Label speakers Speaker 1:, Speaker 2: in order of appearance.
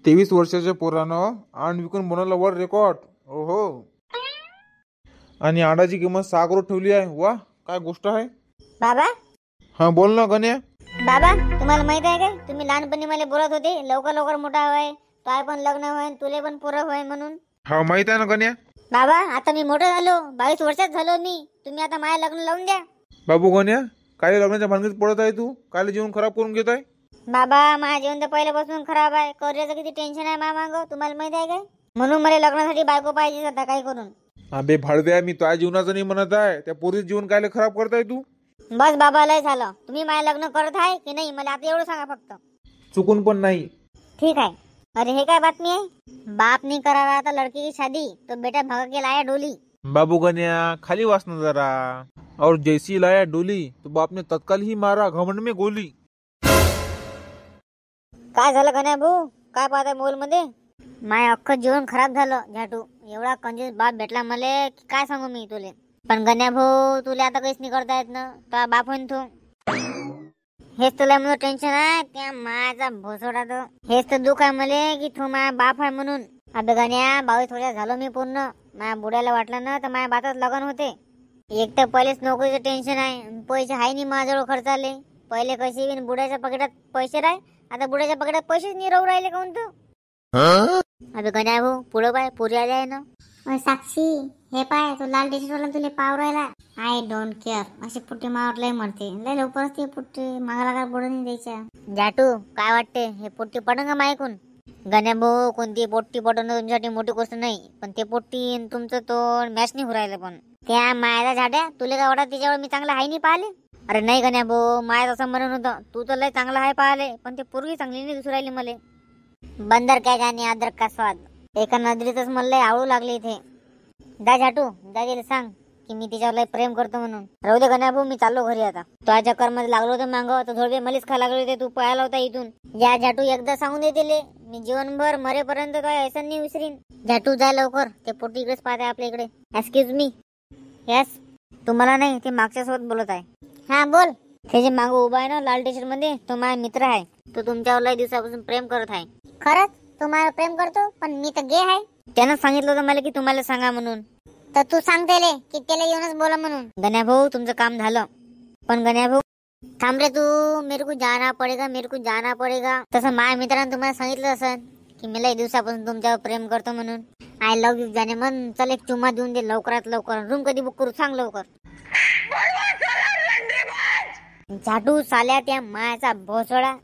Speaker 1: 23 वर्षाच्या पोरानं अंड विकून बनवला वर्ल्ड रेकॉर्ड. ओहो. आणि अंडाची किंमत 6 करोड ठेवली आहे. वा, काय गोष्ट आहे.
Speaker 2: बाबा
Speaker 1: हा, बोल ना गण्या.
Speaker 2: बाबा तुम्हाला माहित आहे काय, तुम्ही लहानपणी मला बोलत होते लवकर लवकर मोठा होय, काय पण लग्न होय, तुले पण पोरं होय म्हणून.
Speaker 1: हा, माहित आहे ना गण्या.
Speaker 2: बाबा आता मी मोठं झालो, 22 वर्षात झालो मी. तुम्ही आता माझ्या लग्न लावून द्या.
Speaker 1: बाबू गण्या, काय लग्नाच्या भानगडीत पडत आहे तू? काय जीवन खराब करून घेत आहे?
Speaker 2: बाबा माझं जीवन तर पहिल्यापासून खराब आहे. करिअरचं किती टेन्शन आहे माझ्या मागं, तुम्हाला माहित आहे काय. म्हणून मला लग्नासाठी बायको पाहिजे आता काय करून.
Speaker 1: अबे भाडद्या, मी तुझ्या जीवनाचं नाही म्हणत आहे. त्या पोरीचं जीवन काय खराब करताय तू?
Speaker 2: बस बाबा लय झालं. तुम्ही माझ्या लग्न करत आहे की नाही मला आता एवढं सांगा फक्त.
Speaker 1: चुकून पण नाही.
Speaker 2: ठीक आहे. अरे हे काय बातमी आहे, बाप नहीं करा रहा था लड़की की शादी तो बेटा भगा के लाया डोली.
Speaker 1: बाबू गण्या, खाली वासना जरा. और जैसी लाया डोली तो बाप ने तत्काल ही मारा घमंड में गोली.
Speaker 2: काय झालं गण्या भाऊ, काय पाहताय मोबाईल मध्ये. माय अख्खं जीवन खराब झालं झाटू. एवढा कंजूस बाप भेटला मले की काय सांगू मी तुले. पण गण्या भाऊ तुला आता काहीच नाही करता येत ना, तो बाप होईन तू. हेच तुला म्हणून टेन्शन आहे त्या माझा भोसोडा. तो हेच तर दुःख आहे मले की तू माझा बाप आहे म्हणून. अबे गण्या 22 वर्षात झालो मी पूर्ण. माझ्या बुड्याला वाटलं ना तर माझ्या बातात लग्न होते. एक तर पहिलेच नोकरीचं टेन्शन आहे, पैसे आहे नाही माझ्याजवळ खर्चाले. पहिले कसे बिन बुड्याच्या पकेटात पैसे राह, आता बुड्याच्या पकेटात पैसेच नाही राहू राहिले काऊन तू. अबे गण्या भाऊ पुढं पाय, पुरी आली आहे ना. साक्षी हे पाय, तो लाल टी शर्ट वाला तुला पाव राहिला. I don't care. अशी पुट्टी मारत लय मरते, लय लवकर असते पुट्टी मागायला. काय पुढे नाही द्यायच्या. जाटू काय वाटते, हे पुट्टी पडन का मायकून. गण्या भाऊ कोणती पोट्टी पडवणं तुमच्यासाठी मोठी गोष्ट नाही, पण ते पोट्टी तुमचं तोंड मॅच नाही राहिलं. पण त्या मायाला झाड्या तुला काय वाटत तिच्यावर मी चांगला आहे नाही पाहिले. अरे नाही गण्या भाऊ, मायात असं म्हणून होतं तू तर लय चांगला आहे पाहिले, पण ते पूर्वी चांगली नाही दिसू राहिली मले. बंदर काय गाणी अद्रक का स्वाद, एका नजरेतच मला लय आवडू लागली इथे. जा झाटू, जा गेले सांग की मी तिच्यावर लय प्रेम करतो म्हणून. राहू दे गण्या भाऊ, मी चाललो घरी आता. तो चक्कर मध्ये लागलो होतो मांग, तर थोडे मलाच खा लागले होते. तू पळाला होता इथून. या झाटू एकदा सांगून देते, मी जीवनभर मरेपर्यंत काय ऐसा नाही विसरीन. झाटू जा लवकर, ते पोटी इकडेच पाहते आपल्या इकडे. Excuse me. यस. तुम्हाला नाही, ते मागच्या सोबत बोलत आहे. हा बोल. ते जे मागं उभा आहे ना लाल टी शर्ट मध्ये, तो माझा मित्र आहे. तो तुमच्यावर लय दिवसापासून प्रेम करत आहे. खरंच तो माझ्यावर प्रेम करतो, पण मी तर गे आहे. त्यानं सांगितलं होतं मला की तुम्हाला सांगा म्हणून. तर तू सांग त्याला की त्याला येऊनच बोला म्हणून. गण्या भाऊ तुमचं काम झालं. पण गण्या भाऊ थांब रे तू, मेरे को जाना पडेगा, मेरे को जाना पडेगा. तसं माझ्या मित्रांनी तुम्हाला सांगितलं असं की मी लय दिवसापासून तुमच्यावर प्रेम करतो म्हणून. आय लव्ह यू जाने मन. चल एक चुम्मा देऊन दे लवकरात लवकर. रूम कधी बुक करू सांग लवकर. झाटू साल्या त्या मायाचा भोसडा.